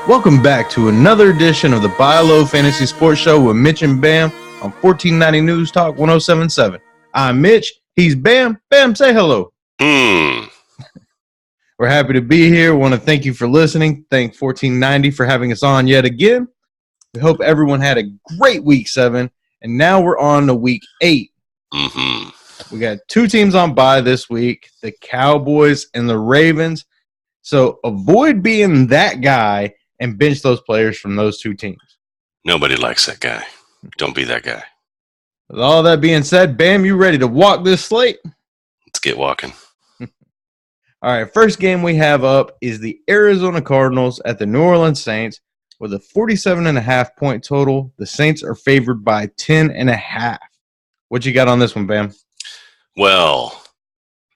Welcome back to another edition of the Buy Low Fantasy Sports Show with Mitch and Bam on 1490 NewsTalk 1077. I'm Mitch. He's Bam. Bam, say hello. We're happy to be here. Want to thank you for listening. Thank 1490 for having us on yet again. We hope everyone had a great week 7, and now we're on to week 8. We got 2 teams on bye this week, the Cowboys and the Ravens. So avoid being that guy and bench those players from those 2 teams. Nobody likes that guy. Don't be that guy. With all that being said, Bam, you ready to walk this slate? Let's get walking. All right, first game we have up is the Arizona Cardinals at the New Orleans Saints with a 47.5 point total. The Saints are favored by 10.5. What you got on this one, Bam? Well,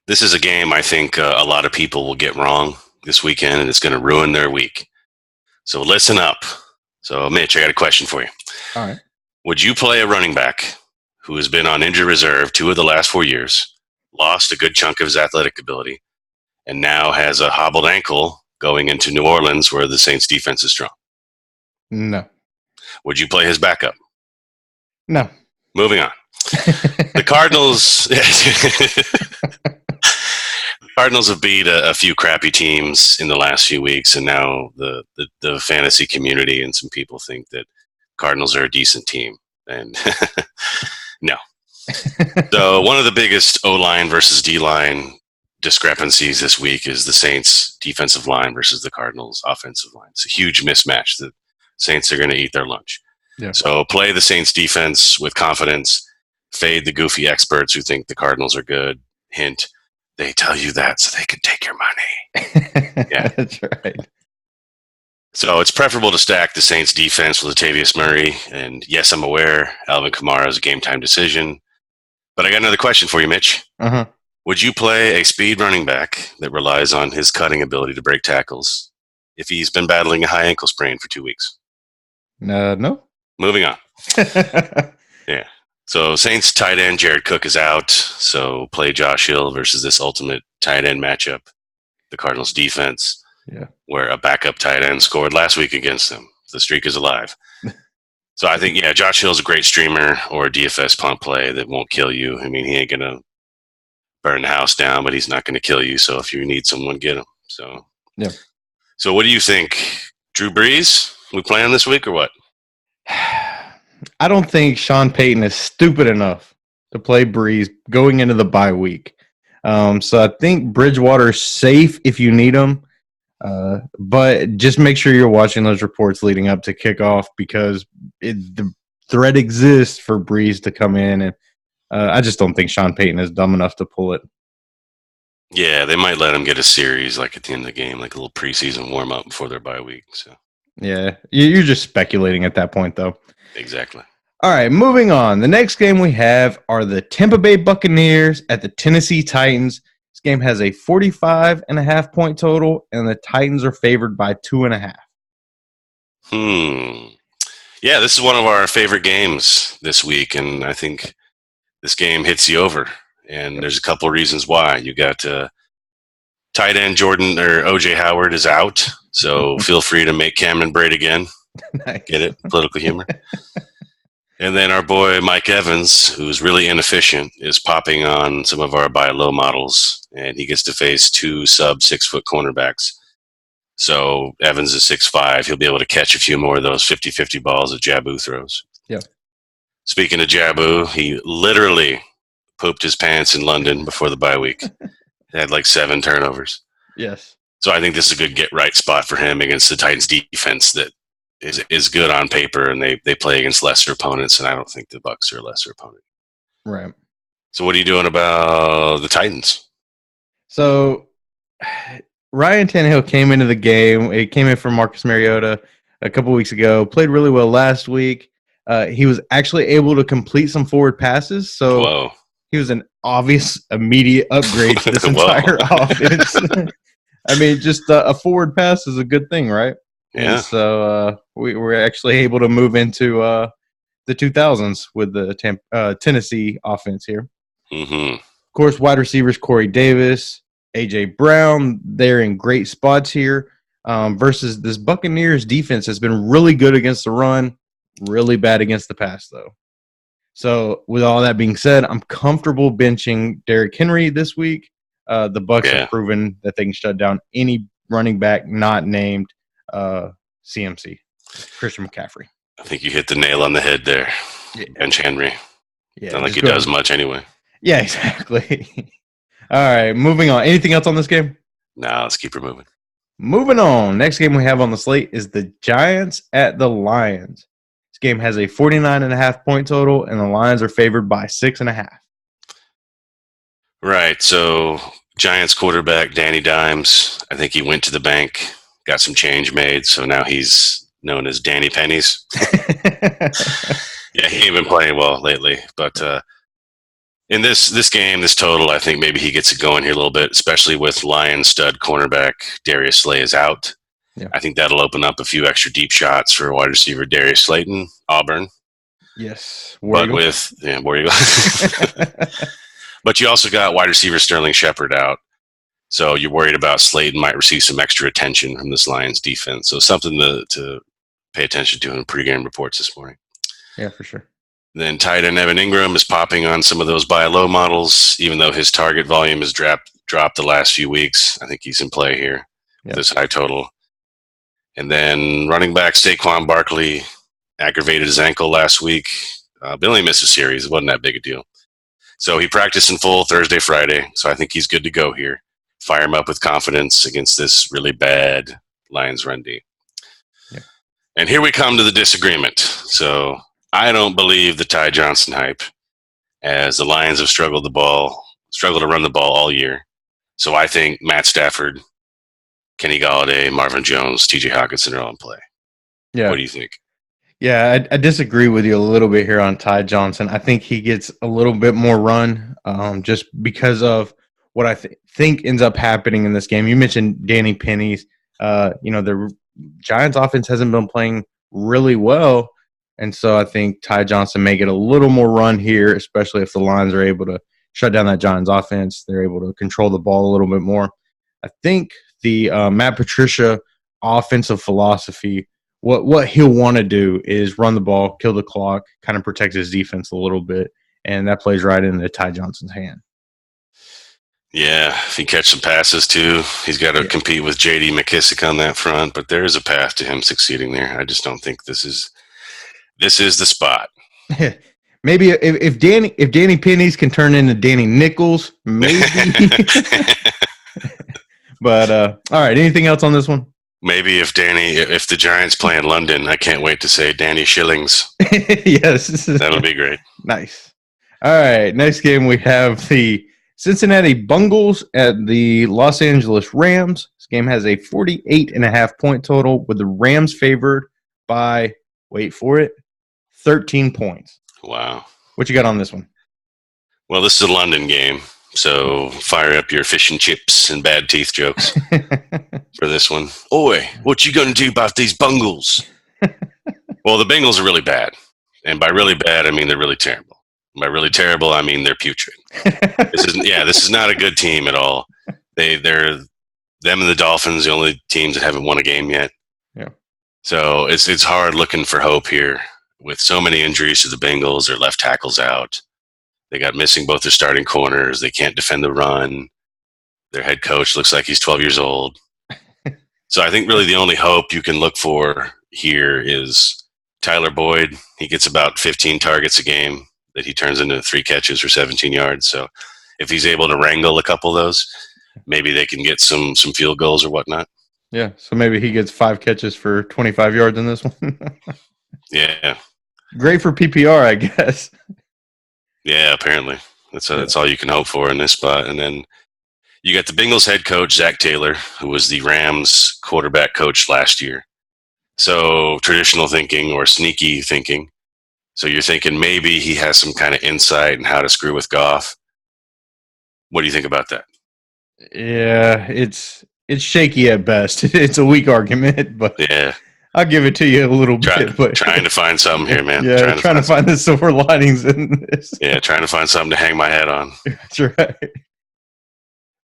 this is a game I think a lot of people will get wrong this weekend, and it's going to ruin their week. So listen up. So, Mitch, I got a question for you. All right. Would you play a running back who has been on injured reserve 2 of the last 4 years, lost a good chunk of his athletic ability, and now has a hobbled ankle going into New Orleans where the Saints defense is strong? No. Would you play his backup? No. Moving on. The Cardinals Cardinals have beat a few crappy teams in the last few weeks, and now the fantasy community and some people think that Cardinals are a decent team. And no. So one of the biggest O-line versus D-line discrepancies this week is the Saints defensive line versus the Cardinals offensive line. It's a huge mismatch. The Saints are going to eat their lunch. Yeah. So play the Saints defense with confidence. Fade the goofy experts who think the Cardinals are good. Hint, they tell you that so they can take your money. Yeah. That's right. So it's preferable to stack the Saints defense with Latavius Murray. And yes, I'm aware Alvin Kamara is a game-time decision. But I got another question for you, Mitch. Uh-huh. Would you play a speed running back that relies on his cutting ability to break tackles if he's been battling a high ankle sprain for 2 weeks? No. Moving on. Yeah. So Saints tight end Jared Cook is out. So play Josh Hill versus this ultimate tight end matchup. The Cardinals defense, where a backup tight end scored last week against them. The streak is alive. So I think, Josh Hill's a great streamer or a DFS punt play that won't kill you. I mean, he ain't going to burn the house down, but he's not going to kill you. So if you need someone, get him. So, So what do you think? Drew Brees, we playing this week or what? I don't think Sean Payton is stupid enough to play Brees going into the bye week. So I think Bridgewater's safe if you need him. But just make sure you're watching those reports leading up to kickoff because the threat exists for Brees to come in. And I just don't think Sean Payton is dumb enough to pull it. Yeah, they might let him get a series like at the end of the game, like a little preseason warm-up before their bye week. So yeah, you're just speculating at that point, though. Exactly. All right, moving on. The next game we have are the Tampa Bay Buccaneers at the Tennessee Titans. This game has a 45.5 point total, and the Titans are favored by 2.5. Yeah, this is one of our favorite games this week, and I think this game hits you over. And there's a couple of reasons why. You got tight end Jordan or OJ Howard is out, so feel free to make Cameron Braid again. Nice. Get it? Political humor. And then our boy Mike Evans, who's really inefficient, is popping on some of our buy low models, and he gets to face 2 sub-6 foot cornerbacks. So Evans is 6'5". He'll be able to catch a few more of those 50-50 balls that Jabu throws. Yeah. Speaking of Jabu, he literally pooped his pants in London before the bye week. He had like 7 turnovers. Yes. So I think this is a good get-right spot for him against the Titans defense that is good on paper, and they play against lesser opponents, and I don't think the Bucs are a lesser opponent. Right. So what are you doing about the Titans? So Ryan Tannehill came into the game. He came in from Marcus Mariota a couple weeks ago, played really well last week. He was actually able to complete some forward passes, so he was an obvious immediate upgrade to this entire offense. I mean, just a forward pass is a good thing, right? Yeah. And so we were actually able to move into the 2000s with the Tennessee offense here. Mm-hmm. Of course, wide receivers Corey Davis, A.J. Brown, they're in great spots here. versus this Buccaneers defense has been really good against the run, really bad against the pass, though. So with all that being said, I'm comfortable benching Derrick Henry this week. The Bucs have proven that they can shut down any running back not named CMC, Christian McCaffrey. I think you hit the nail on the head there. Yeah. Bench Henry. Yeah, not like he does much anyway. Yeah, exactly. All right, moving on. Anything else on this game? No, let's keep her moving. Moving on. Next game we have on the slate is the Giants at the Lions. This game has a 49.5 point total, and the Lions are favored by 6.5. Right. So Giants quarterback Danny Dimes, I think he went to the bank, got some change made, so now he's known as Danny Pennies. Yeah, he ain't been playing well lately, but in this game, this total, I think maybe he gets it going here a little bit, especially with Lions stud cornerback Darius Slay is out. Yeah. I think that'll open up a few extra deep shots for wide receiver Darius Slayton, Auburn. Yes. War Eagle. But you also got wide receiver Sterling Shepard out. So you're worried about Slayton might receive some extra attention from this Lions defense. So something to pay attention to in pregame reports this morning. Yeah, for sure. Then tight end Evan Ingram is popping on some of those buy low models, even though his target volume has dropped the last few weeks. I think he's in play here with this high total. And then running back Saquon Barkley aggravated his ankle last week. But only missed a series. It wasn't that big a deal. So he practiced in full Thursday, Friday. So I think he's good to go here. Fire him up with confidence against this really bad Lions run D. Yeah. And here we come to the disagreement. So I don't believe the Ty Johnson hype, as the Lions have struggled to run the ball all year. So I think Matt Stafford, Kenny Golladay, Marvin Jones, TJ Hockenson are all in play. Yeah. What do you think? Yeah, I disagree with you a little bit here on Ty Johnson. I think he gets a little bit more run just because of what I think ends up happening in this game. You mentioned Danny Pennies. The Giants offense hasn't been playing really well. And so I think Ty Johnson may get a little more run here, especially if the Lions are able to shut down that Giants offense. They're able to control the ball a little bit more. I think the Matt Patricia offensive philosophy, what he'll want to do is run the ball, kill the clock, kind of protect his defense a little bit, and that plays right into Ty Johnson's hand. Yeah, if he catch some passes too, he's got to compete with J.D. McKissick on that front, but there is a path to him succeeding there. I just don't think this is the spot. Maybe if Danny Pennies can turn into Danny Nichols, maybe. But all right, anything else on this one? Maybe if the Giants play in London, I can't wait to say Danny Shillings. Yes, that'll be great. Nice. All right, next game we have the Cincinnati Bengals at the Los Angeles Rams. This game has a 48.5 point total, with the Rams favored by, wait for it, 13 points. Wow. What you got on this one? Well, this is a London game, so fire up your fish and chips and bad teeth jokes for this one. Oi, what you going to do about these Bengals? Well, the Bengals are really bad. And by really bad, I mean they're really terrible. By really terrible, I mean they're putrid. This is not a good team at all. They're them and the Dolphins, the only teams that haven't won a game yet. Yeah. So it's hard looking for hope here. With so many injuries to the Bengals, their left tackle's out. They got missing both their starting corners. They can't defend the run. Their head coach looks like he's 12 years old. So I think really the only hope you can look for here is Tyler Boyd. He gets about 15 targets a game that he turns into 3 catches for 17 yards. So if he's able to wrangle a couple of those, maybe they can get some field goals or whatnot. Yeah, so maybe he gets 5 catches for 25 yards in this one. Yeah. Great for PPR, I guess. Yeah, apparently. That's all you can hope for in this spot. And then you got the Bengals head coach, Zach Taylor, who was the Rams quarterback coach last year. So traditional thinking or sneaky thinking. So you're thinking maybe he has some kind of insight in how to screw with Goff. What do you think about that? Yeah, it's shaky at best. It's a weak argument, but yeah, I'll give it to you a little bit. But trying to find something here, man. Yeah, trying to find the silver linings in this. Yeah, trying to find something to hang my head on. That's right.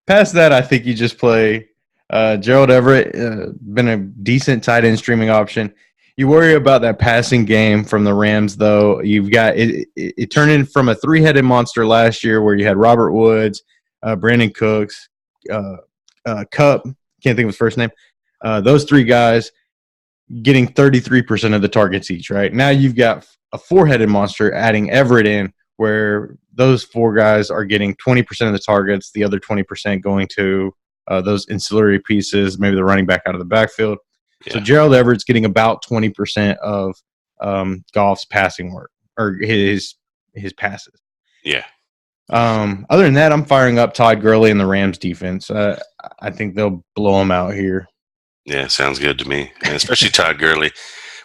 Past that, I think you just play Gerald Everett, been a decent tight end streaming option. You worry about that passing game from the Rams, though. You've got it turned in from a three-headed monster last year where you had Robert Woods, Brandon Cooks, Cup, can't think of his first name. Those three guys getting 33% of the targets each, right? Now you've got a four-headed monster adding Everett in where those four guys are getting 20% of the targets, the other 20% going to those ancillary pieces, maybe the running back out of the backfield. Yeah. So Gerald Everett's getting about 20% of Goff's passing work or his passes. Yeah. Other than that, I'm firing up Todd Gurley and the Rams defense. I think they'll blow them out here. Yeah, sounds good to me. And especially Todd Gurley.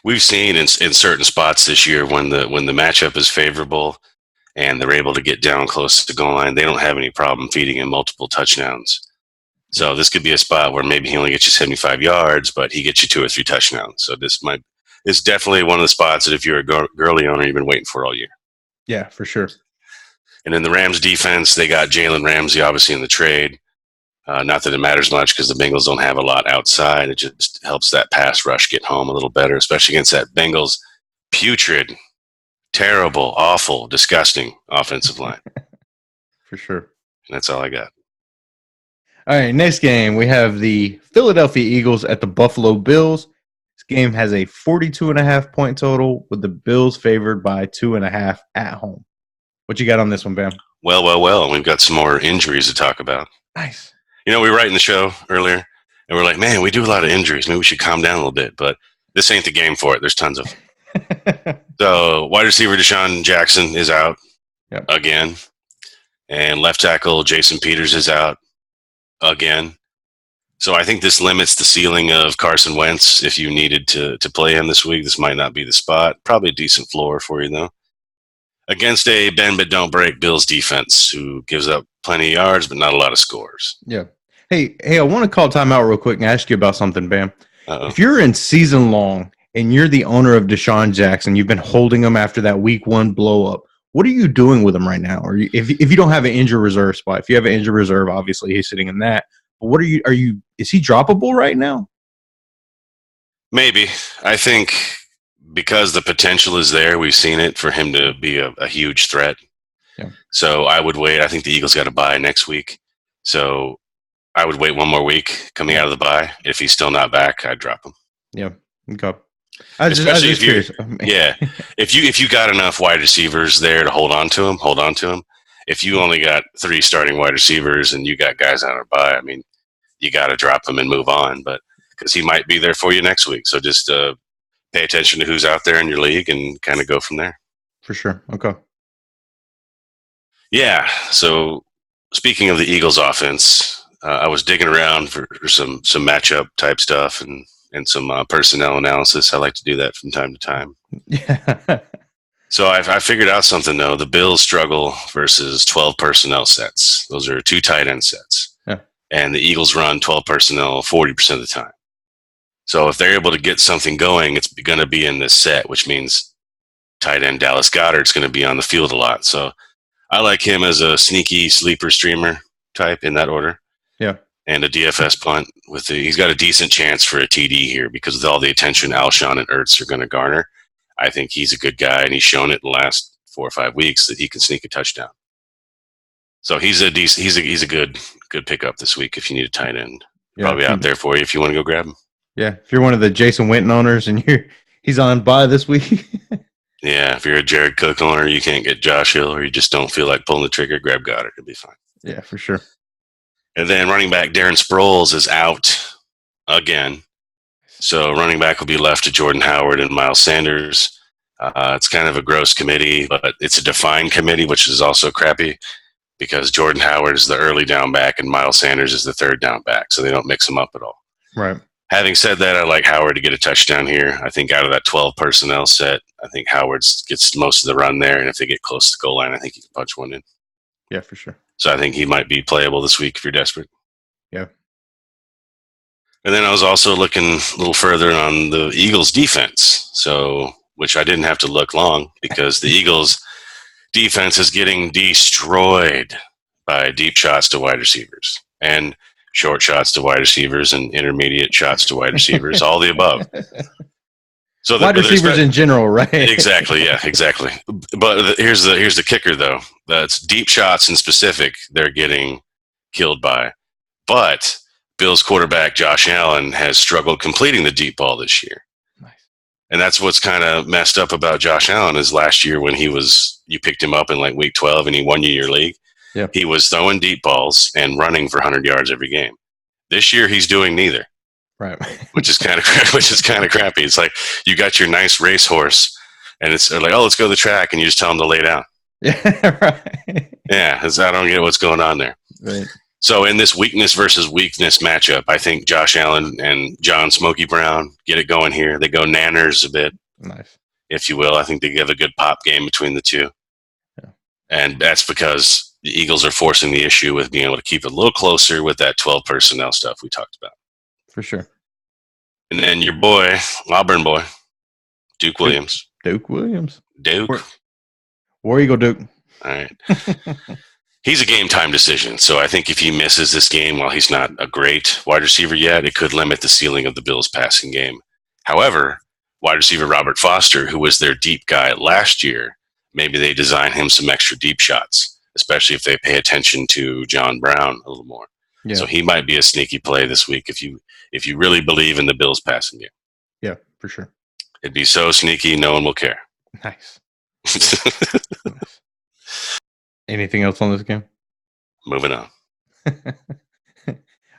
We've seen in certain spots this year when the matchup is favorable and they're able to get down close to the goal line, they don't have any problem feeding him multiple touchdowns. So this could be a spot where maybe he only gets you 75 yards, but he gets you 2 or 3 touchdowns. So it's definitely one of the spots that if you're a Gurley owner, you've been waiting for all year. Yeah, for sure. And in the Rams defense, they got Jalen Ramsey obviously in the trade. Not that it matters much because the Bengals don't have a lot outside. It just helps that pass rush get home a little better, especially against that Bengals putrid, terrible, awful, disgusting offensive line. For sure. And that's all I got. All right, next game, we have the Philadelphia Eagles at the Buffalo Bills. This game has a 42.5 point total with the Bills favored by 2.5 at home. What you got on this one, Bam? Well. We've got some more injuries to talk about. Nice. You know, we were writing the show earlier, and we're like, man, we do a lot of injuries. Maybe we should calm down a little bit, but this ain't the game for it. There's tons of them. So, wide receiver Deshaun Jackson is out again, and left tackle Jason Peters is out again. So, I think this limits the ceiling of Carson Wentz. If you needed to play him this week, this might not be the spot. Probably a decent floor for you, though. Against a bend but don't break Bills defense who gives up plenty of yards but not a lot of scores. Yeah. Hey, I want to call timeout real quick and ask you about something, Bam. Uh-oh. If you're in season long and you're the owner of Deshaun Jackson, you've been holding him after that week 1 blow up. What are you doing with him right now? Or if you don't have an injury reserve spot, if you have an injury reserve, obviously he's sitting in that. But what is he droppable right now? Maybe. I think because the potential is there, we've seen it for him to be a huge threat. Yeah. So I would wait. I think the Eagles got to bye next week. So I would wait one more week coming out of the bye. If he's still not back, I'd drop him. Yeah. Okay. Especially if you got enough wide receivers there to hold on to him. If you only got 3 starting wide receivers and you got guys on a bye, I mean, you got to drop them and move on. But because he might be there for you next week, so just pay attention to who's out there in your league and kind of go from there. For sure. Okay. Yeah. So speaking of the Eagles offense, I was digging around for some matchup type stuff and some personnel analysis. I like to do that from time to time. Yeah. So I figured out something, though. The Bills struggle versus 12 personnel sets. Those are 2 tight end sets. Yeah. And the Eagles run 12 personnel 40% of the time. So if they're able to get something going, it's going to be in this set, which means tight end Dallas Goedert's going to be on the field a lot. So I like him as a sneaky sleeper streamer type in that order. Yeah. And a DFS punt he's got a decent chance for a TD here because of all the attention Alshon and Ertz are going to garner. I think he's a good guy, and he's shown it in the last 4 or 5 weeks that he can sneak a touchdown. So he's a good pickup this week if you need a tight end. Yeah, probably out there for you if you want to go grab him. Yeah, if you're one of the Jason Witten owners and he's on bye this week. Yeah, if you're a Jared Cook owner, you can't get Josh Hill, or you just don't feel like pulling the trigger, grab Goddard. It'll be fine. Yeah, for sure. And then running back Darren Sproles is out again. So running back will be left to Jordan Howard and Miles Sanders. It's kind of a gross committee, but it's a defined committee, which is also crappy because Jordan Howard is the early down back and Miles Sanders is the third down back. So they don't mix them up at all. Right. Having said that, I like Howard to get a touchdown here. I think out of that 12 personnel set, I think Howard gets most of the run there. And if they get close to the goal line, I think he can punch one in. Yeah, for sure. So I think he might be playable this week if you're desperate. Yeah. And then I was also looking a little further on the Eagles defense. So, which I didn't have to look long because the Eagles defense is getting destroyed by deep shots to wide receivers. And short shots to wide receivers and intermediate shots to wide receivers, all the above. So wide receivers in general, right? Exactly. Yeah, exactly. But here's the kicker, though. That's deep shots in specific they're getting killed by. But Bills quarterback Josh Allen has struggled completing the deep ball this year. Nice. And that's what's kind of messed up about Josh Allen is last year when you picked him up in like week 12 and he won you your league. Yep. He was throwing deep balls and running for 100 yards every game. This year he's doing neither. Right. which is kind of crappy. It's like you got your nice racehorse and it's like, oh, let's go to the track, and you just tell him to lay down. Yeah, right. Yeah, I don't get what's going on there. Right. So in this weakness versus weakness matchup, I think Josh Allen and John Smokey Brown get it going here. They go nanners a bit, nice, if you will. I think they give a good pop game between the two. Yeah. And that's because the Eagles are forcing the issue with being able to keep it a little closer with that 12 personnel stuff we talked about. For sure. And then your boy, Auburn boy, Duke Williams. Duke. War Eagle Duke. All right. He's a game time decision. So I think if he misses this game while he's not a great wide receiver yet, it could limit the ceiling of the Bills' passing game. However, wide receiver Robert Foster, who was their deep guy last year, maybe they design him some extra deep shots, especially if they pay attention to John Brown a little more. Yeah. So he might be a sneaky play this week if you really believe in the Bills' passing game. Yeah, for sure. It'd be so sneaky, no one will care. Nice. Anything else on this game? Moving on.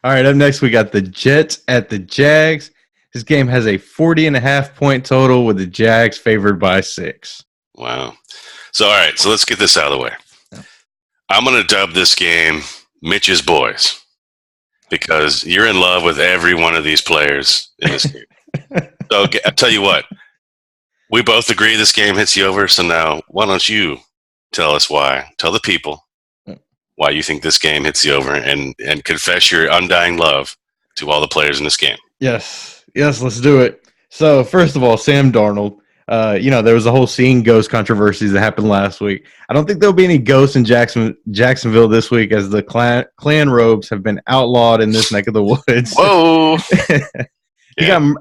All right, up next we got the Jets at the Jags. This game has a 40.5 point total with the Jags favored by 6. Wow. So, all right, so let's get this out of the way. Yeah. I'm going to dub this game Mitch's Boys because you're in love with every one of these players in this game. So I'll tell you what. We both agree this game hits you over, so now why don't you tell us why? Tell the people why you think this game hits you over and confess your undying love to all the players in this game. Yes, let's do it. So, first of all, Sam Darnold. There was a whole seeing ghost controversies that happened last week. I don't think there'll be any ghosts in Jacksonville this week as the Klan robes have been outlawed in this neck of the woods. Whoa!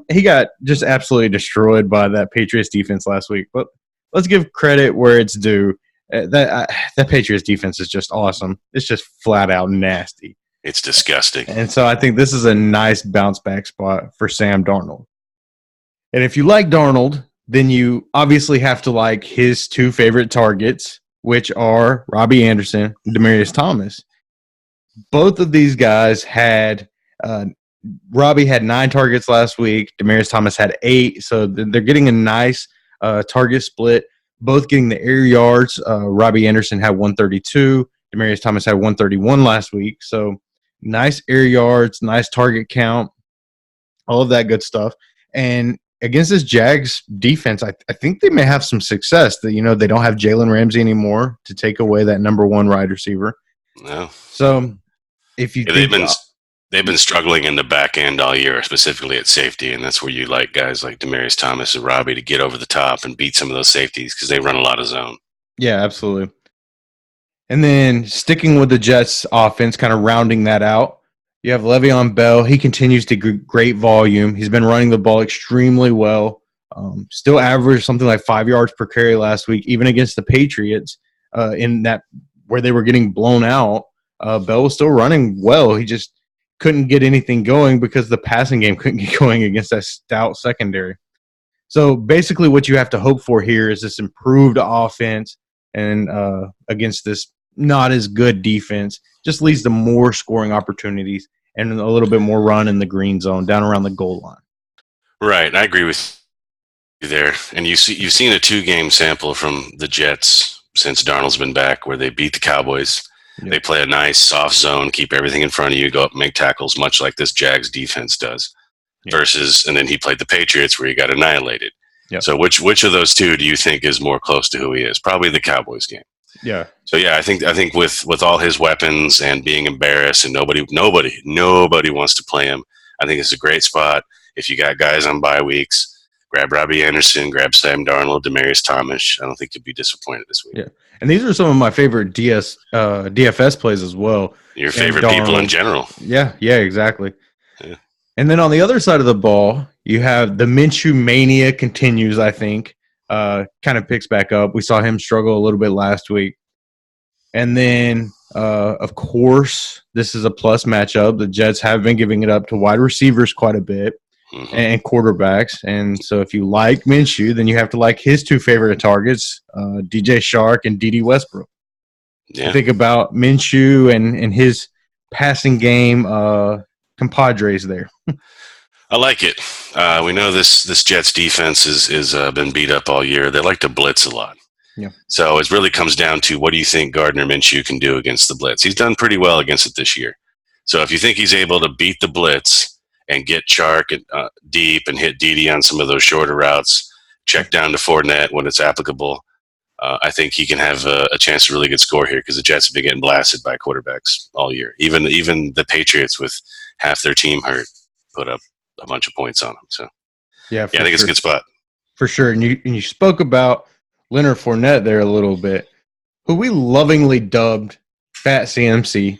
He got just absolutely destroyed by that Patriots defense last week. But let's give credit where it's due. That Patriots defense is just awesome. It's just flat out nasty. It's disgusting. And so I think this is a nice bounce back spot for Sam Darnold. And if you like Darnold, then you obviously have to like his two favorite targets, which are Robbie Anderson and Demaryius Thomas. Both of these guys had Robbie had 9 targets last week. Demaryius Thomas had 8. So they're getting a nice target split. Both getting the air yards. Robbie Anderson had 132. Demaryius Thomas had 131 last week. So nice air yards, nice target count, all of that good stuff. And against this Jags defense, I think they may have some success. That they don't have Jalen Ramsey anymore to take away that number 1 wide receiver. No. So if you they've been struggling in the back end all year, specifically at safety, and that's where you like guys like Demaryius Thomas and Robbie to get over the top and beat some of those safeties because they run a lot of zone. Yeah, absolutely. And then sticking with the Jets offense, kind of rounding that out, you have Le'Veon Bell. He continues to get great volume. He's been running the ball extremely well. Still averaged something like 5 yards per carry last week, even against the Patriots in that where they were getting blown out. Bell was still running well. He just couldn't get anything going because the passing game couldn't get going against that stout secondary. So basically what you have to hope for here is this improved offense and against this not as good defense just leads to more scoring opportunities and a little bit more run in the green zone down around the goal line. Right. I agree with you there. And you've seen a 2-game sample from the Jets since Darnold's been back where they beat the Cowboys. Yep. They play a nice soft zone, keep everything in front of you, go up and make tackles, much like this Jags defense does. Yep. And then he played the Patriots where he got annihilated. Yep. So which of those two do you think is more close to who he is? Probably the Cowboys game. Yeah. So yeah, I think with all his weapons and being embarrassed and nobody wants to play him, I think it's a great spot. If you got guys on bye weeks, grab Robbie Anderson, grab Sam Darnold, Demaryius Thomas. I don't think you'll be disappointed this week. Yeah, and these are some of my favorite DFS plays as well. Your favorite people in general. Yeah, exactly. Yeah. And then on the other side of the ball, you have the Minshew mania continues, I think. Kind of picks back up. We saw him struggle a little bit last week. And then, of course, this is a plus matchup. The Jets have been giving it up to wide receivers quite a bit and quarterbacks. And so if you like Minshew, then you have to like his two favorite targets, DJ Shark and D.D. Westbrook. Yeah. Think about Minshew and his passing game compadres there. I like it. We know this Jets defense is been beat up all year. They like to blitz a lot. Yeah. So it really comes down to what do you think Gardner Minshew can do against the blitz? He's done pretty well against it this year. So if you think he's able to beat the blitz and get Chark deep and hit Dede on some of those shorter routes, check down to Fournette when it's applicable, I think he can have a chance to really good score here because the Jets have been getting blasted by quarterbacks all year. Even the Patriots with half their team hurt put up a bunch of points on them. So I think it's a good spot. For sure. And you spoke about Leonard Fournette there a little bit, who we lovingly dubbed Fat CMC.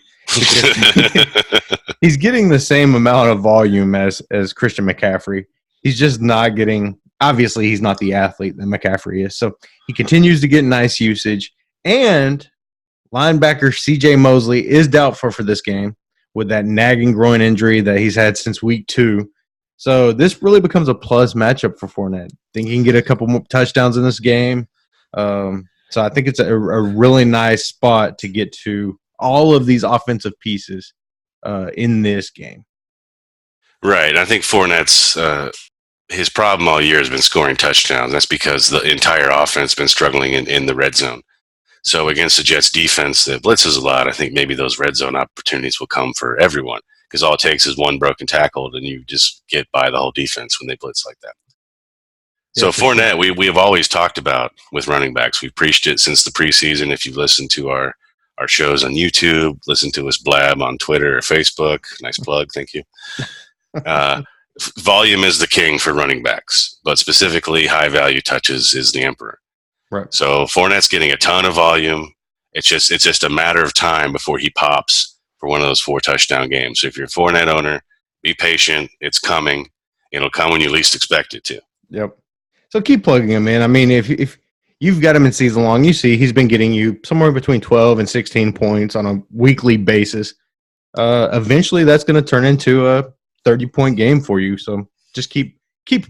He's getting the same amount of volume as Christian McCaffrey. He's just not getting – obviously, he's not the athlete that McCaffrey is. So he continues to get nice usage. And linebacker C.J. Mosley is doubtful for this game with that nagging groin injury that he's had since week 2. So this really becomes a plus matchup for Fournette. I think he can get a couple more touchdowns in this game. So I think it's a really nice spot to get to all of these offensive pieces in this game. Right. I think Fournette's his problem all year has been scoring touchdowns. That's because the entire offense has been struggling in the red zone. So against the Jets defense that blitzes a lot, I think maybe those red zone opportunities will come for everyone because all it takes is one broken tackle and you just get by the whole defense when they blitz like that. So Fournette, we have always talked about with running backs. We've preached it since the preseason. If you've listened to our shows on YouTube, listen to us blab on Twitter or Facebook. Nice plug. Thank you. Volume is the king for running backs, but specifically high value touches is the emperor. Right. So Fournette's getting a ton of volume. It's just a matter of time before he pops for one of those 4 touchdown games. So if you're a Fournette owner, be patient. It's coming. It'll come when you least expect it to. Yep. So keep plugging him in. I mean, if you've got him in season long, you see he's been getting you somewhere between 12 and 16 points on a weekly basis. Eventually, that's going to turn into a 30-point game for you. So just keep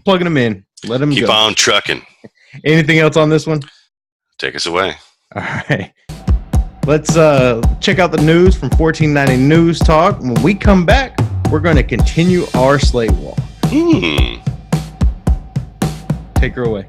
plugging him in. Let him keep go. on trucking. Anything else on this one? Take us away. All right. Let's check out the news from 1490 News Talk. When we come back, we're going to continue our Slate walk. Take her away.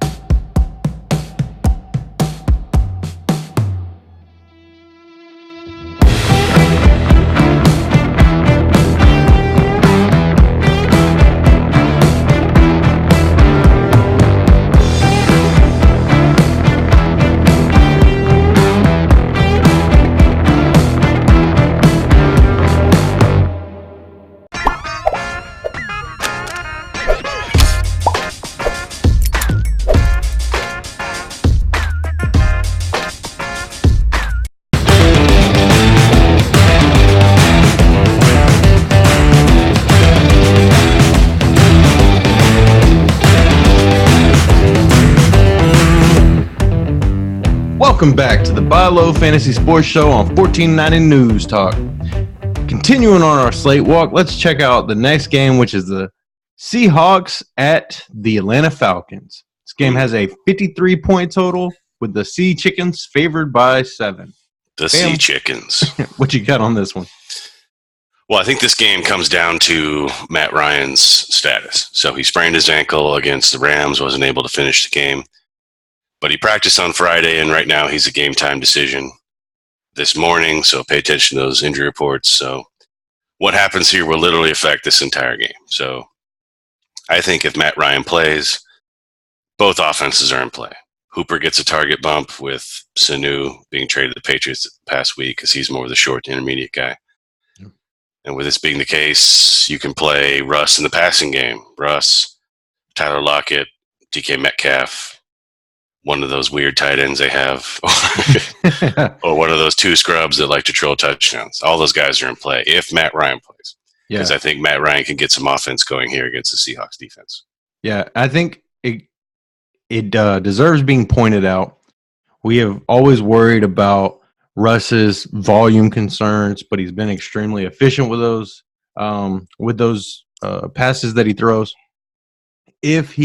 Welcome back to the Buy Low Fantasy Sports Show on 1490 News Talk. Continuing on our slate walk, let's check out the next game, which is the Seahawks at the Atlanta Falcons. This game has a 53-point total with the Sea Chickens favored by 7. The Sea Chickens. What you got on this one? Well, I think this game comes down to Matt Ryan's status. So he sprained his ankle against the Rams, wasn't able to finish the game. But he practiced on Friday, and right now he's a game-time decision this morning, so pay attention to those injury reports. So what happens here will literally affect this entire game. So I think if Matt Ryan plays, both offenses are in play. Hooper gets a target bump with Sanu being traded to the Patriots the past week because he's more of the short to intermediate guy. Yep. And with this being the case, you can play Russ in the passing game. Russ, Tyler Lockett, DK Metcalf, one of those weird tight ends they have, or one of those two scrubs that like to troll touchdowns. All those guys are in play if Matt Ryan plays. Because I think Matt Ryan can get some offense going here against the Seahawks defense. Yeah, I think it deserves being pointed out. We have always worried about Russ's volume concerns, but he's been extremely efficient with those passes that he throws. If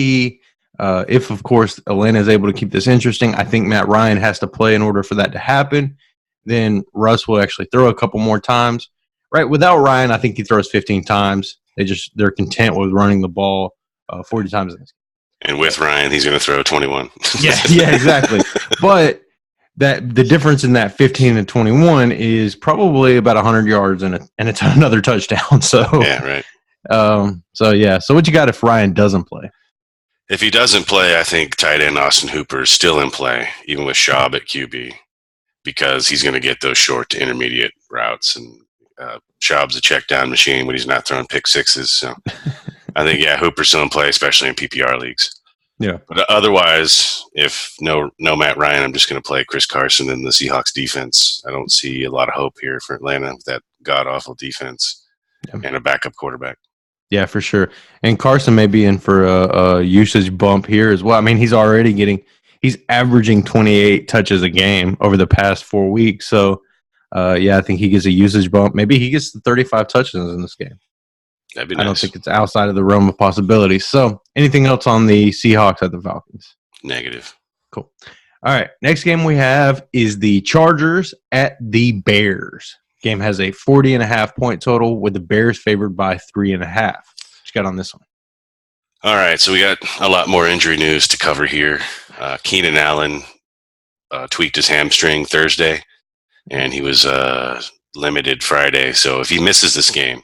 of course Atlanta is able to keep this interesting, I think Matt Ryan has to play in order for that to happen. Then Russ will actually throw a couple more times. Right, without Ryan, I think he throws 15 times. They're content with running the ball 40 times in this game. And with Ryan, he's going to throw 21. yeah, exactly. But the difference in that 15 and 21 is probably about 100 yards and another touchdown. So yeah, right. So what you got if Ryan doesn't play? If he doesn't play, I think tight end Austin Hooper is still in play, even with Schaub at QB, because he's going to get those short to intermediate routes, and Schaub's a check down machine when he's not throwing pick sixes. So I think Hooper's still in play, especially in PPR leagues. Yeah, but otherwise, if no Matt Ryan, I'm just going to play Chris Carson in the Seahawks defense. I don't see a lot of hope here for Atlanta with that god awful defense and a backup quarterback. Yeah, for sure. And Carson may be in for a usage bump here as well. I mean, he's averaging 28 touches a game over the past 4 weeks. So, I think he gets a usage bump. Maybe he gets 35 touchdowns in this game. That'd be nice. I don't think it's outside of the realm of possibilities. So, anything else on the Seahawks at the Falcons? Negative. Cool. All right. Next game we have is the Chargers at the Bears. Game has a 40.5 point total with the Bears favored by 3.5. What you got on this one? All right. So we got a lot more injury news to cover here. Keenan Allen tweaked his hamstring Thursday, and he was limited Friday. So if he misses this game,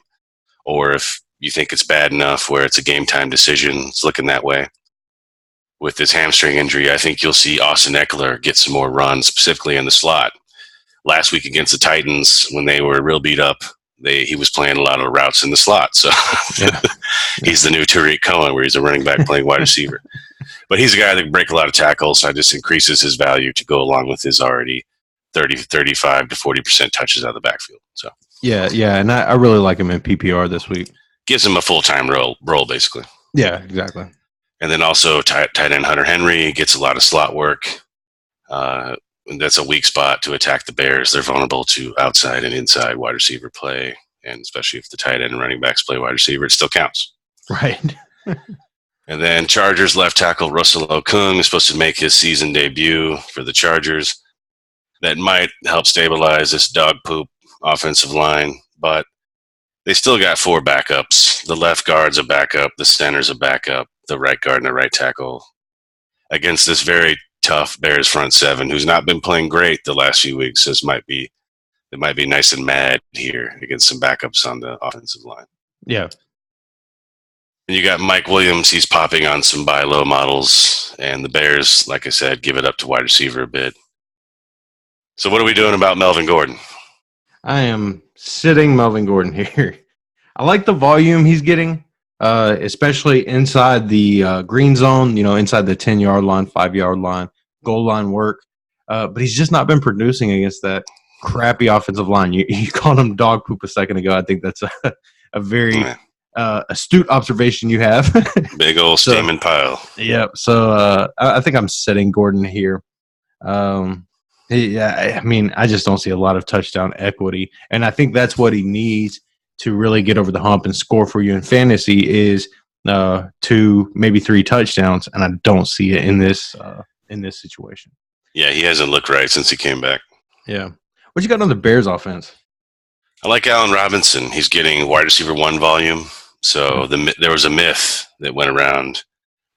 or if you think it's bad enough where it's a game time decision, it's looking that way. With this hamstring injury, I think you'll see Austin Eckler get some more runs, specifically in the slot. Last week against the Titans, when they were real beat up, he was playing a lot of routes in the slot. So he's the new Tariq Cohen, where he's a running back playing wide receiver. But he's a guy that can break a lot of tackles, so it just increases his value to go along with his already 35 to 40% touches out of the backfield. So yeah, and I really like him in PPR this week. Gives him a full-time role basically. Yeah, exactly. And then also tight end Hunter Henry gets a lot of slot work. That's a weak spot to attack the Bears. They're vulnerable to outside and inside wide receiver play, and especially if the tight end and running backs play wide receiver, it still counts. Right. And then Chargers left tackle Russell Okung is supposed to make his season debut for the Chargers. That might help stabilize this dog poop offensive line, but they still got 4 backups. The left guard's a backup, the center's a backup, the right guard and the right tackle against this very tough Bears front seven, who's not been playing great the last few weeks. So it might be nice and mad here against some backups on the offensive line. Yeah. And you got Mike Williams. He's popping on some buy low models, and the Bears, like I said, give it up to wide receiver a bit. So what are we doing about Melvin Gordon? I am sitting Melvin Gordon here. I like the volume he's getting. Especially inside the green zone, inside the 10-yard line, 5-yard line, goal line work. But he's just not been producing against that crappy offensive line. You called him dog poop a second ago. I think that's a very astute observation you have. Big old steaming pile. Yeah. So I think I'm setting Gordon here. I just don't see a lot of touchdown equity. And I think that's what he needs to really get over the hump and score for you in fantasy is 2, maybe 3 touchdowns, and I don't see it in this situation. Yeah, he hasn't looked right since he came back. Yeah. What you got on the Bears offense? I like Allen Robinson. He's getting wide receiver 1 volume. So there was a myth that went around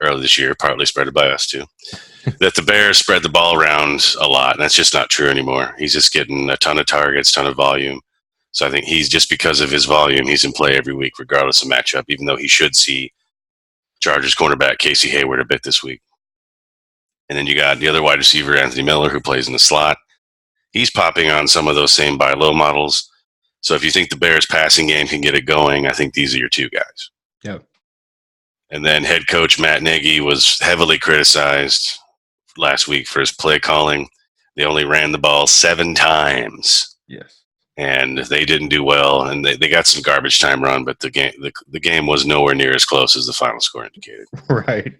early this year, partly spread by us too, that the Bears spread the ball around a lot, and that's just not true anymore. He's just getting a ton of targets, ton of volume. So I think he's just because of his volume, he's in play every week, regardless of matchup, even though he should see Chargers cornerback Casey Hayward a bit this week. And then you got the other wide receiver, Anthony Miller, who plays in the slot. He's popping on some of those same buy low models. So if you think the Bears passing game can get it going, I think these are your 2 guys. Yep. And then head coach Matt Nagy was heavily criticized last week for his play calling. They only ran the ball 7 times. Yes. And they didn't do well, and they got some garbage time run, but the game was nowhere near as close as the final score indicated. Right.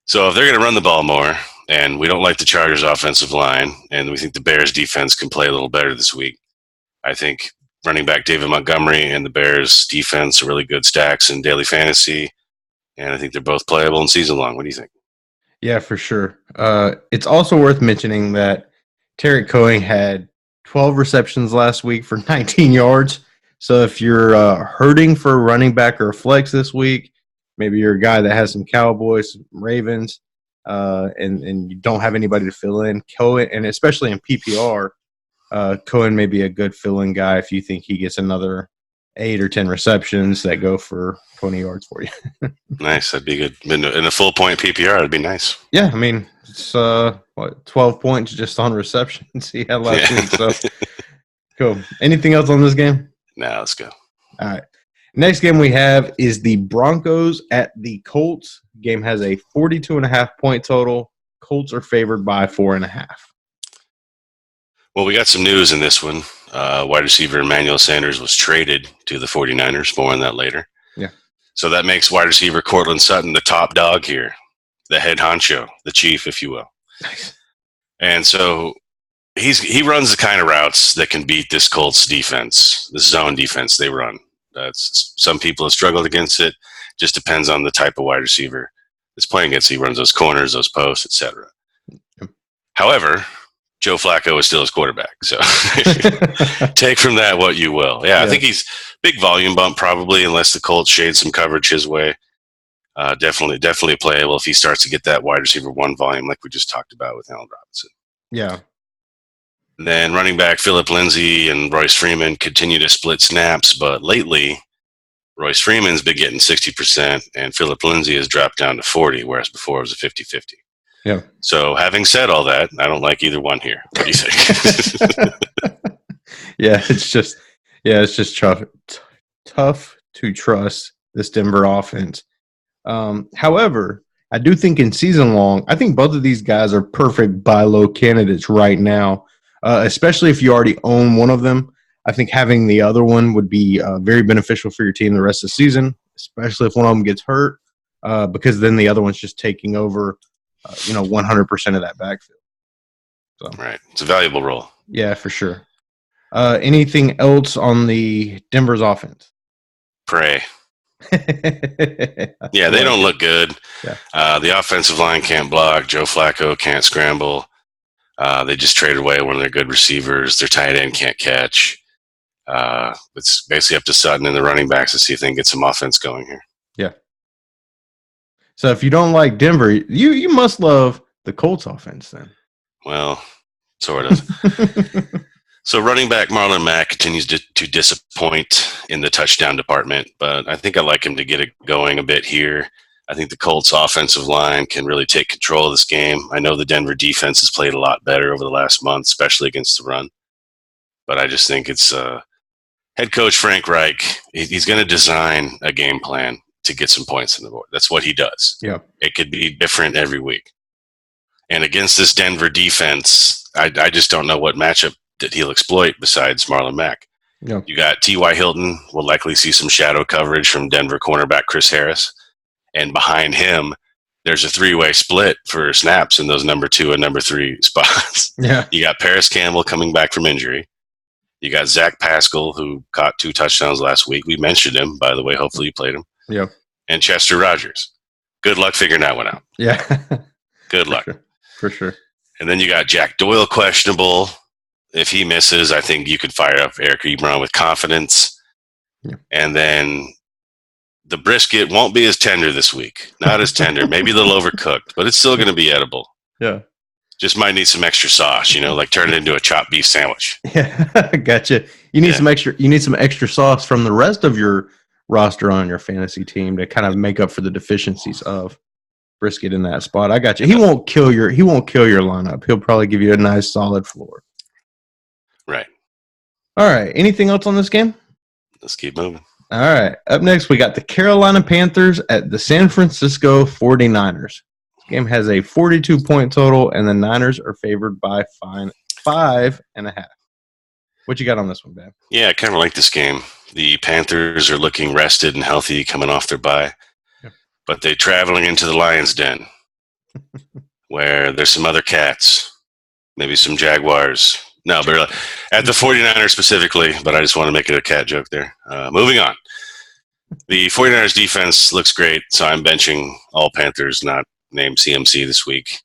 So if they're going to run the ball more, and we don't like the Chargers' offensive line, and we think the Bears' defense can play a little better this week, I think running back David Montgomery and the Bears' defense are really good stacks in daily fantasy, and I think they're both playable in season long. What do you think? Yeah, for sure. It's also worth mentioning that Tarek Cohen had 12 receptions last week for 19 yards. So if you're hurting for a running back or a flex this week, maybe you're a guy that has some Cowboys, some Ravens, and you don't have anybody to fill in, Cohen, and especially in PPR, Cohen may be a good fill-in guy if you think he gets another 8 or 10 receptions that go for 20 yards for you. Nice. That'd be good. In a full-point PPR, that'd be nice. Yeah, I mean, it's 12 points just on receptions he had last week. So, cool. Anything else on this game? No, let's go. All right. Next game we have is the Broncos at the Colts. Game has a 42.5 point total. Colts are favored by 4.5. Well, we got some news in this one. Wide receiver Emmanuel Sanders was traded to the 49ers. More on that later. Yeah. So that makes wide receiver Cortland Sutton the top dog here, the head honcho, the chief, if you will. Nice. And so he runs the kind of routes that can beat this Colts defense, this zone defense they run. Some people have struggled against it. Just depends on the type of wide receiver that's playing against. He runs those corners, those posts, etc. However, Joe Flacco is still his quarterback, so take from that what you will. Yeah, I think he's big volume bump probably, unless the Colts shade some coverage his way. Definitely playable if he starts to get that wide receiver 1 volume like we just talked about with Allen Robinson. Yeah. And then running back Phillip Lindsay and Royce Freeman continue to split snaps, but lately Royce Freeman's been getting 60% and Phillip Lindsay has dropped down to 40, whereas before it was a 50-50. Yeah. So having said all that, I don't like either one here. What do you think? It's just tough to trust this Denver offense. However, I do think in season long, I think both of these guys are perfect buy low candidates right now, especially if you already own one of them. I think having the other one would be very beneficial for your team the rest of the season, especially if one of them gets hurt, because then the other one's just taking over, 100% of that backfield. So, right. It's a valuable role. Yeah, for sure. Anything else on the Denver's offense? Pray. Yeah, they don't look good. Yeah. The offensive line can't block. Joe Flacco can't scramble. They just traded away one of their good receivers. Their tight end can't catch. It's basically up to Sutton and the running backs to see if they can get some offense going here. Yeah. So if you don't like Denver, you must love the Colts offense then. Well, sort of. So running back Marlon Mack continues to disappoint in the touchdown department, but I think I like him to get it going a bit here. I think the Colts offensive line can really take control of this game. I know the Denver defense has played a lot better over the last month, especially against the run. But I just think it's head coach Frank Reich. He's going to design a game plan to get some points in the board. That's what he does. Yeah, it could be different every week. And against this Denver defense, I just don't know what matchup that he'll exploit besides Marlon Mack. Yeah. You got T.Y. Hilton. Will likely see some shadow coverage from Denver cornerback Chris Harris. And behind him, there's a 3-way split for snaps in those number 2 and number 3 spots. Yeah. You got Paris Campbell coming back from injury. You got Zach Pascal, who caught 2 touchdowns last week. We mentioned him, by the way. Hopefully you played him. Yep. And Chester Rogers. Good luck figuring that one out. Yeah. Good luck. For sure. And then you got Jack Doyle questionable. If he misses, I think you could fire up Eric Ebron with confidence. Yeah. And then the brisket won't be as tender this week. Not as tender. Maybe a little overcooked, but it's still going to be edible. Yeah. Just might need some extra sauce, like turn it into a chopped beef sandwich. Yeah, gotcha. You need some extra. You need some extra sauce from the rest of your roster on your fantasy team to kind of make up for the deficiencies of brisket in that spot. I got you. He won't kill your lineup. He'll probably give you a nice solid floor. Right. All right. Anything else on this game? Let's keep moving. All right. Up next, we got the Carolina Panthers at the San Francisco 49ers. This game has a 42-point total, and the Niners are favored by 5.5. What you got on this one, Ben? Yeah, I kind of like this game. The Panthers are looking rested and healthy coming off their bye, but they're traveling into the Lions' Den where there's some other cats, maybe some Jaguars. No, but at the 49ers specifically, but I just want to make it a cat joke there. Moving on. The 49ers defense looks great, so I'm benching all Panthers not named CMC this week.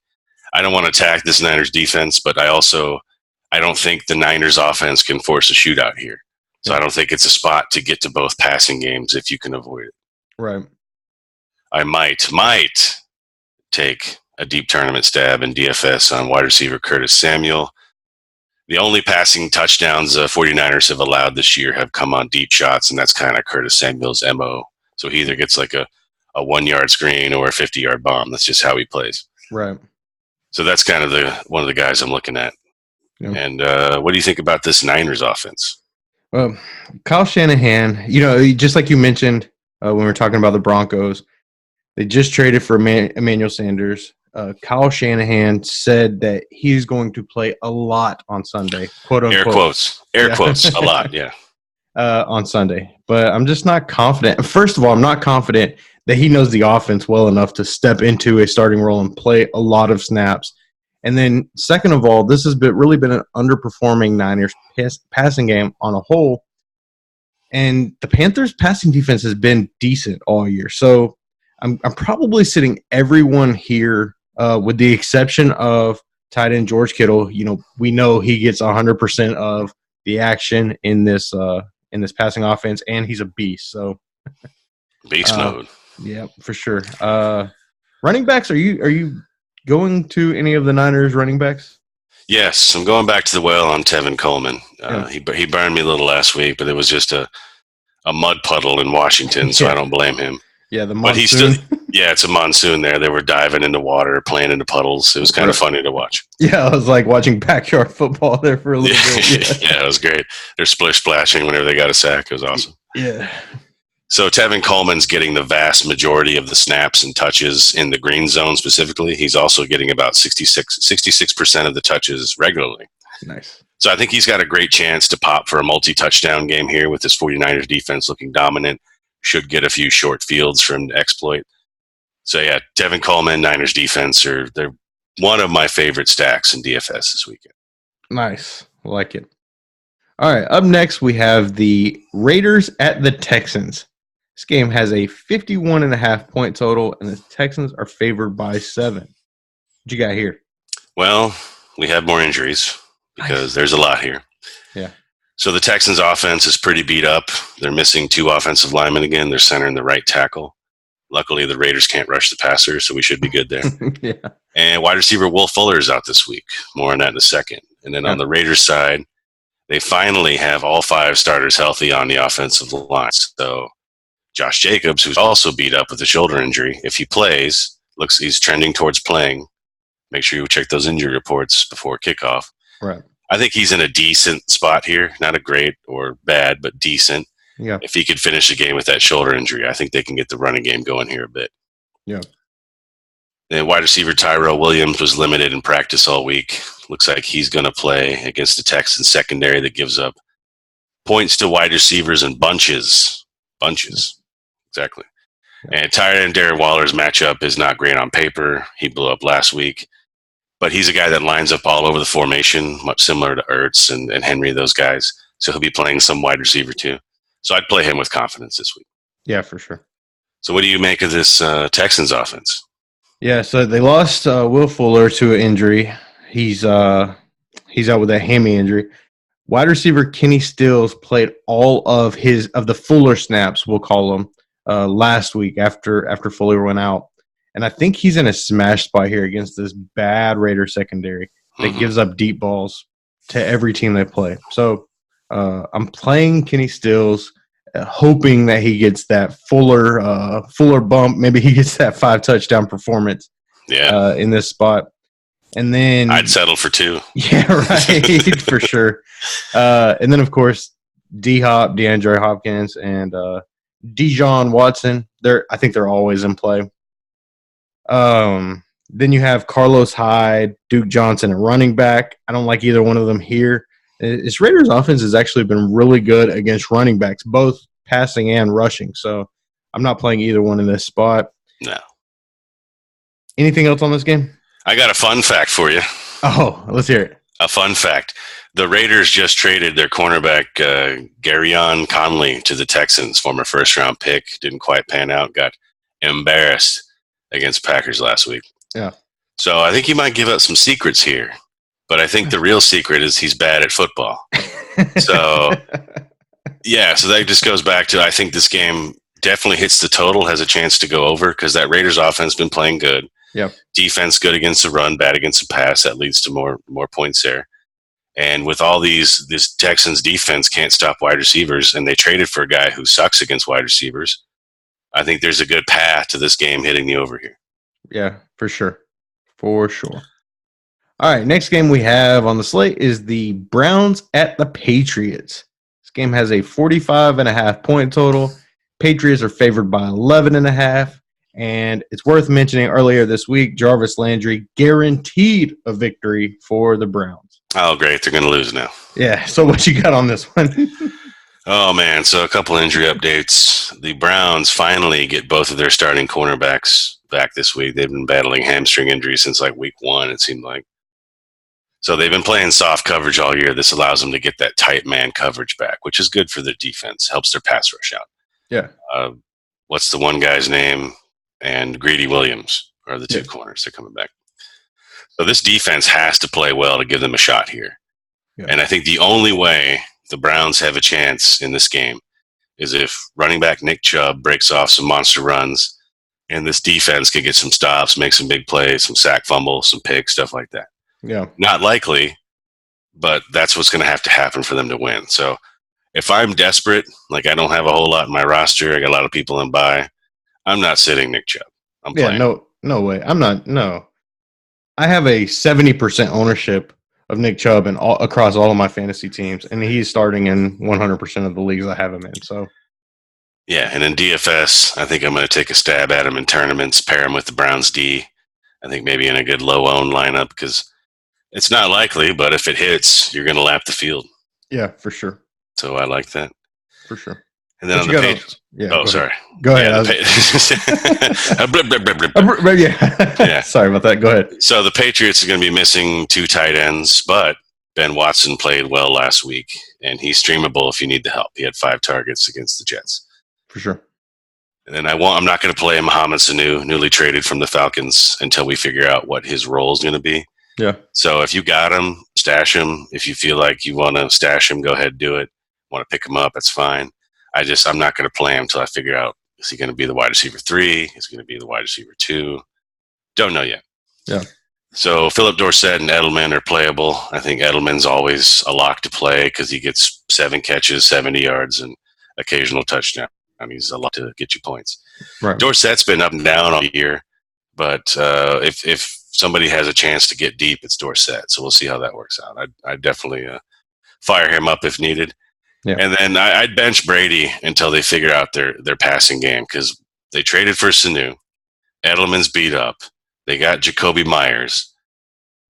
I don't want to attack this Niners defense, but I don't think the Niners offense can force a shootout here. So I don't think it's a spot to get to both passing games if you can avoid it. Right. I might take a deep tournament stab in DFS on wide receiver Curtis Samuel. The only passing touchdowns the 49ers have allowed this year have come on deep shots, and that's kind of Curtis Samuel's MO. So he either gets like a 1-yard screen or a 50-yard bomb. That's just how he plays. Right. So that's kind of one of the guys I'm looking at. Yep. And what do you think about this Niners offense? Well, Kyle Shanahan, just like you mentioned when we were talking about the Broncos, they just traded for Emmanuel Sanders. Kyle Shanahan said that he's going to play a lot on Sunday, quote unquote. Air quotes, a lot, yeah. On Sunday. But I'm just not confident. First of all, I'm not confident that he knows the offense well enough to step into a starting role and play a lot of snaps. And then second of all, this has really been an underperforming Niners passing game on a whole. And the Panthers' passing defense has been decent all year. So I'm probably sitting everyone here with the exception of tight end George Kittle. We know he gets 100% of the action in this passing offense, and he's a beast. So beast mode. Yeah, for sure. Running backs, are you going to any of the Niners running backs? Yes, I'm going back to the well on Tevin Coleman. He burned me a little last week, but it was just a mud puddle in Washington, so I don't blame him. Yeah, the monsoon. But it's a monsoon there. They were diving into water, playing into puddles. It was kind of funny to watch. Yeah, I was like watching backyard football there for a little bit. Yeah, it was great. They're splashing whenever they got a sack. It was awesome. Yeah. So Tevin Coleman's getting the vast majority of the snaps and touches in the green zone specifically. He's also getting about 66% of the touches regularly. Nice. So I think he's got a great chance to pop for a multi-touchdown game here with this 49ers defense looking dominant. Should get a few short fields from the exploit. So yeah, Tevin Coleman, Niners defense, they're one of my favorite stacks in DFS this weekend. Nice. I like it. All right, up next we have the Raiders at the Texans. This game has a 51.5 point total, and the Texans are favored by 7. What you got here? Well, we have more injuries because there's a lot here. Yeah. So the Texans' offense is pretty beat up. They're missing 2 offensive linemen again. Their center and the right tackle. Luckily, the Raiders can't rush the passer, so we should be good there. Yeah. And wide receiver Will Fuller is out this week. More on that in a second. And then on the Raiders side, they finally have all 5 starters healthy on the offensive line. So Josh Jacobs, who's also beat up with a shoulder injury, if he plays, he's trending towards playing. Make sure you check those injury reports before kickoff. Right. I think he's in a decent spot here. Not a great or bad, but decent. Yeah. If he could finish the game with that shoulder injury, I think they can get the running game going here a bit. Yeah. And wide receiver Tyrell Williams was limited in practice all week. Looks like he's going to play against the Texans secondary that gives up points to wide receivers in bunches. Exactly. Yeah. And tight end Darren Waller's matchup is not great on paper. He blew up last week. But he's a guy that lines up all over the formation, much similar to Ertz and Henry, those guys. So he'll be playing some wide receiver too. So I'd play him with confidence this week. Yeah, for sure. So what do you make of this Texans offense? Yeah, so they lost Will Fuller to an injury. He's out with a hammy injury. Wide receiver Kenny Stills played all of the Fuller snaps, we'll call them, last week after Fuller went out. And I think he's in a smash spot here against this bad Raider secondary that gives up deep balls to every team they play. So I'm playing Kenny Stills, hoping that he gets that Fuller bump. Maybe he gets that 5 touchdown performance in this spot. And then I'd settle for 2. Yeah, right, for sure. And then, of course, D-Hop, DeAndre Hopkins, and Dijon Watson. I think they're always in play. Then you have Carlos Hyde, Duke Johnson, and running back. I don't like either one of them here. This Raiders offense has actually been really good against running backs, both passing and rushing. So I'm not playing either one in this spot. No. Anything else on this game? I got a fun fact for you. Oh, let's hear it. A fun fact. The Raiders just traded their cornerback, Garyon Conley, to the Texans, former first-round pick. Didn't quite pan out. Got embarrassed against Packers last week. Yeah. So I think he might give out some secrets here. But I think the real secret is he's bad at football. So, yeah, so that just goes back to I think this game definitely hits the total, has a chance to go over because that Raiders offense has been playing good. Yep. Defense good against the run, bad against the pass. That leads to more points there. And with all this Texans defense can't stop wide receivers, and they traded for a guy who sucks against wide receivers. I think there's a good path to this game hitting the over here. Yeah, for sure. For sure. All right, next game we have on the slate is the Browns at the Patriots. This game has a 45.5 point total. Patriots are favored by 11.5. And it's worth mentioning earlier this week, Jarvis Landry guaranteed a victory for the Browns. Oh, great. They're going to lose now. Yeah, so what you got on this one? Oh, man. So a couple injury updates. The Browns finally get both of their starting cornerbacks back this week. They've been battling hamstring injuries since like week 1, it seemed like. So they've been playing soft coverage all year. This allows them to get that tight man coverage back, which is good for their defense, helps their pass rush out. Yeah. What's the one guy's name? And Greedy Williams are the two corners. They're coming back. So this defense has to play well to give them a shot here. Yeah. And I think the only way the Browns have a chance in this game is if running back Nick Chubb breaks off some monster runs and this defense can get some stops, make some big plays, some sack fumbles, some picks, stuff like that. Yeah. Not likely, but that's what's going to have to happen for them to win. So if I'm desperate, like I don't have a whole lot in my roster, I got a lot of people in buy, I'm not sitting Nick Chubb. I'm playing. No way. I'm not. No. I have a 70% ownership of Nick Chubb across all of my fantasy teams, and he's starting in 100% of the leagues I have him in. So, yeah, and in DFS, I think I'm going to take a stab at him in tournaments, pair him with the Browns D. I think maybe in a good low-owned lineup because it's not likely, but if it hits, you're going to lap the field. Yeah, for sure. So I like that. For sure. And then on the page. Yeah. Sorry. Go ahead. Yeah. Sorry about that. Go ahead. So the Patriots are going to be missing 2 tight ends, but Ben Watson played well last week, and he's streamable if you need the help. He had 5 targets against the Jets. For sure. And then I'm not going to play Mohamed Sanu, newly traded from the Falcons, until we figure out what his role is going to be. Yeah. So if you got him, stash him. If you feel like you want to stash him, go ahead and do it. Want to pick him up, that's fine. I'm not going to play him until I figure out, is he going to be the wide receiver 3? Is he going to be the wide receiver 2? Don't know yet. Yeah. So Philip Dorsett and Edelman are playable. I think Edelman's always a lock to play because he gets 7 catches, 70 yards, and occasional touchdown. I mean, he's a lot to get you points. Right. Dorsett's been up and down all year, but if somebody has a chance to get deep, it's Dorsett. So we'll see how that works out. I'd definitely fire him up if needed. Yeah. And then I'd bench Brady until they figure out their passing game because they traded for Sanu. Edelman's beat up. They got Jacoby Myers.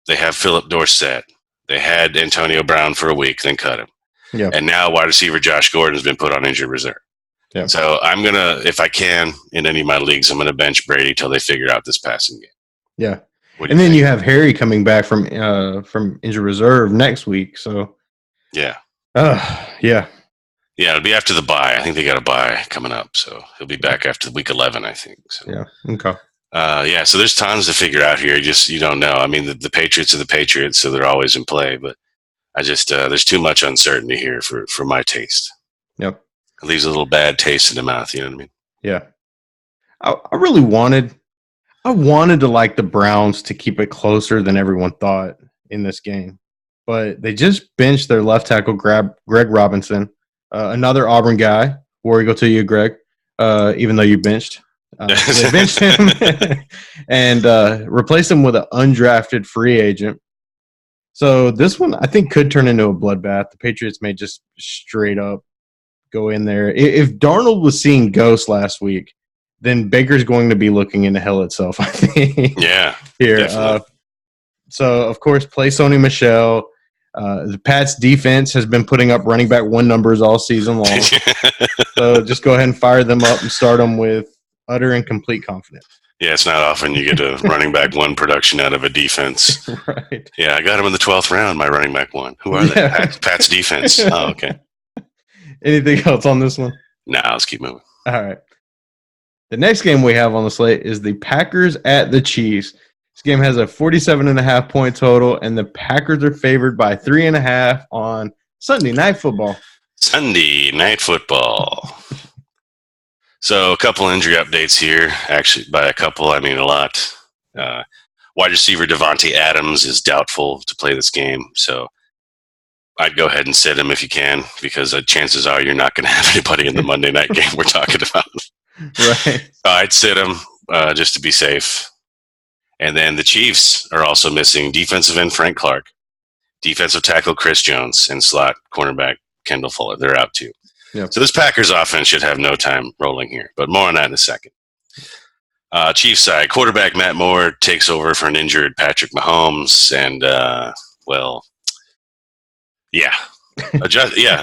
They have Philip Dorsett. They had Antonio Brown for a week, then cut him. Yeah. And now wide receiver Josh Gordon's been put on injured reserve. Yeah. So I'm going to, if I can, in any of my leagues, I'm going to bench Brady till they figure out this passing game. Yeah. And then you have Harry coming back from injured reserve next week. So yeah. Yeah. Yeah, it'll be after the bye. I think they got a bye coming up. So he'll be back after week 11, I think. So. Yeah. Okay. Yeah, so there's tons to figure out here. You don't know. I mean, the Patriots are the Patriots, so they're always in play. But there's too much uncertainty here for my taste. Yep. It leaves a little bad taste in the mouth. You know what I mean? Yeah. I really wanted to like the Browns to keep it closer than everyone thought in this game. But they just benched their left tackle, Greg Robinson, another Auburn guy. Where we go to you, Greg, even though you benched. They benched him and replaced him with an undrafted free agent. So this one, I think, could turn into a bloodbath. The Patriots may just straight up go in there. If Darnold was seeing ghosts last week, then Baker's going to be looking into hell itself, I think. Yeah, here. definitely. So, of course, play Sony Michel. The Pats defense has been putting up running back 1 numbers all season long. So just go ahead and fire them up and start them with utter and complete confidence. Yeah, it's not often you get a running back 1 production out of a defense. Right. Yeah, I got him in the 12th round, my running back 1. Who are they? Pat's defense. Oh, okay. Anything else on this one? Nah, let's keep moving. All right. The next game we have on the slate is the Packers at the Chiefs. This game has a 47.5 point total, and the Packers are favored by 3.5 on Sunday Night Football. Sunday Night Football. So a couple injury updates here. Actually, by a couple, I mean a lot. Wide receiver Devontae Adams is doubtful to play this game, so I'd go ahead and sit him if you can, because chances are you're not going to have anybody in the Monday night game we're talking about. Right. I'd sit him just to be safe. And then the Chiefs are also missing defensive end Frank Clark, defensive tackle Chris Jones, and slot cornerback Kendall Fuller. They're out too. Yep. So this Packers offense should have no time rolling here, but more on that in a second. Chiefs side, quarterback Matt Moore takes over for an injured Patrick Mahomes, and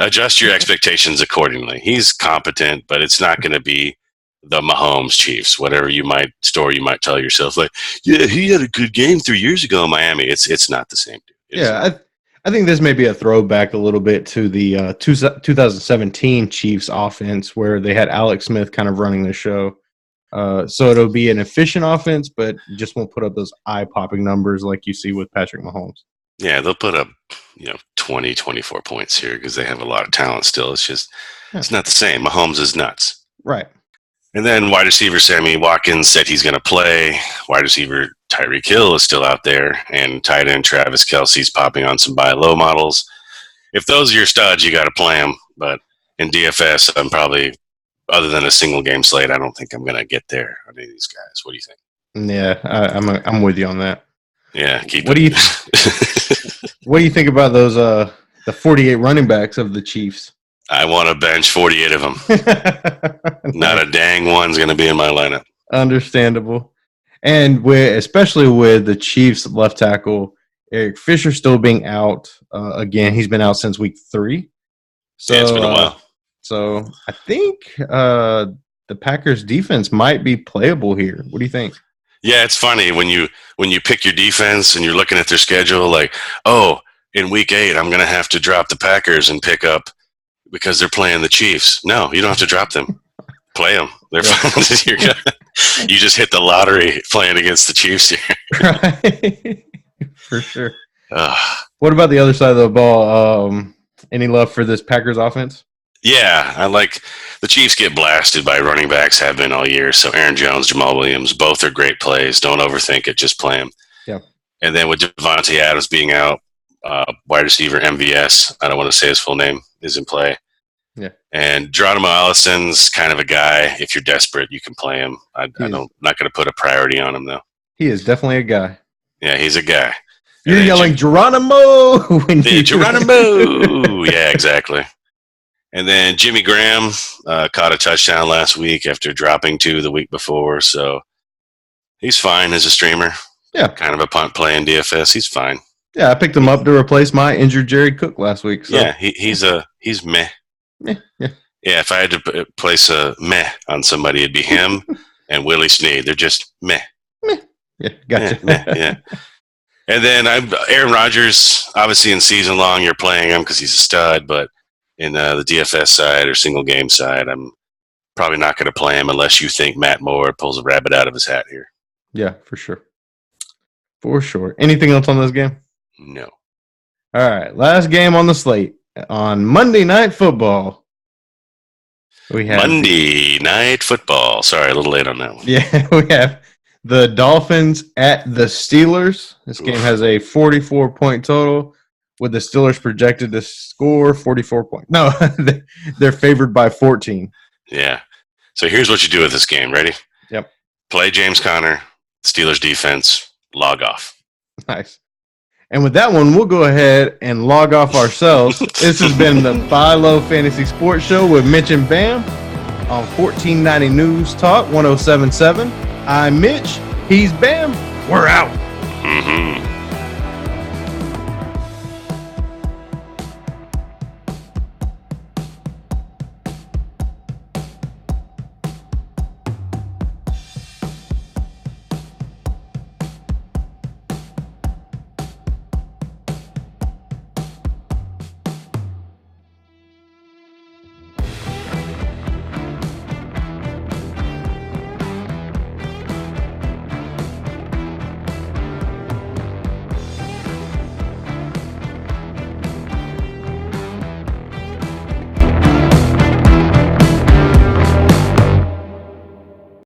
adjust your expectations accordingly. He's competent, but it's not going to be the Mahomes Chiefs. Whatever you might tell yourself, like, yeah, he had a good game 3 years ago in Miami. It's not the same, dude. I think this may be a throwback a little bit to the 2017 Chiefs offense, where they had Alex Smith kind of running the show. So it'll be an efficient offense, but you just won't put up those eye-popping numbers like you see with Patrick Mahomes. Yeah, they'll put up 20, 24 points here because they have a lot of talent still. It's just it's not the same. Mahomes is nuts. Right. And then wide receiver Sammy Watkins said he's going to play. Wide receiver Tyreek Hill is still out there. And tight end Travis Kelce's popping on some buy low models. If those are your studs, you got to play them. But in DFS, I'm probably, other than a single game slate, I don't think I'm going to get there on any of these guys. What do you think? Yeah, I'm with you on that. Yeah, what do you think about those the 48 running backs of the Chiefs? I want to bench 48 of them. Not a dang one's going to be in my lineup. Understandable. And especially with the Chiefs left tackle, Eric Fisher still being out. Again, he's been out since week 3. So, yeah, it's been a while. So I think the Packers defense might be playable here. What do you think? Yeah, it's funny when you pick your defense and you're looking at their schedule, like, oh, in week 8, I'm going to have to drop the Packers and pick up because they're playing the Chiefs. No, you don't have to drop them. Play them. They're fine. You just hit the lottery playing against the Chiefs here. Right. For sure. What about the other side of the ball? Any love for this Packers offense? Yeah, I like the Chiefs get blasted by running backs, have been all year. So Aaron Jones, Jamal Williams, both are great plays. Don't overthink it. Just play them. Yeah. And then with Devontae Adams being out, wide receiver MVS, I don't want to say his full name, is in play. Yeah. And Geronimo Allison's kind of a guy. If you're desperate, you can play him. I'm not going to put a priority on him, though. He is definitely a guy. Yeah, he's a guy. You're yelling Geronimo when you Geronimo. Yeah, exactly. And then Jimmy Graham caught a touchdown last week after dropping 2 the week before, so he's fine as a streamer. Yeah. Kind of a punt play in DFS. He's fine. Yeah, I picked him up to replace my injured Jared Cook last week. So. Yeah, he's meh. Yeah. Yeah, if I had to place a meh on somebody, it'd be him and Willie Snead. They're just meh. Yeah, gotcha. Yeah. And then Aaron Rodgers, obviously in season long, you're playing him because he's a stud, but in the DFS side or single game side, I'm probably not going to play him unless you think Matt Moore pulls a rabbit out of his hat here. Yeah, for sure. For sure. Anything else on this game? No. All right, last game on the slate. On Monday Night Football, we have Monday Night Football. Sorry, a little late on that one. Yeah, we have the Dolphins at the Steelers. This game has a 44-point total, with the Steelers projected to score 44 points. No, they're favored by 14. Yeah. So here's what you do with this game. Ready? Yep. Play James Conner, Steelers defense, log off. Nice. And with that one, we'll go ahead and log off ourselves. This has been the Buy Low Fantasy Sports Show with Mitch and Bam on 1490 News Talk 1077. I'm Mitch. He's Bam. We're out. Mm-hmm.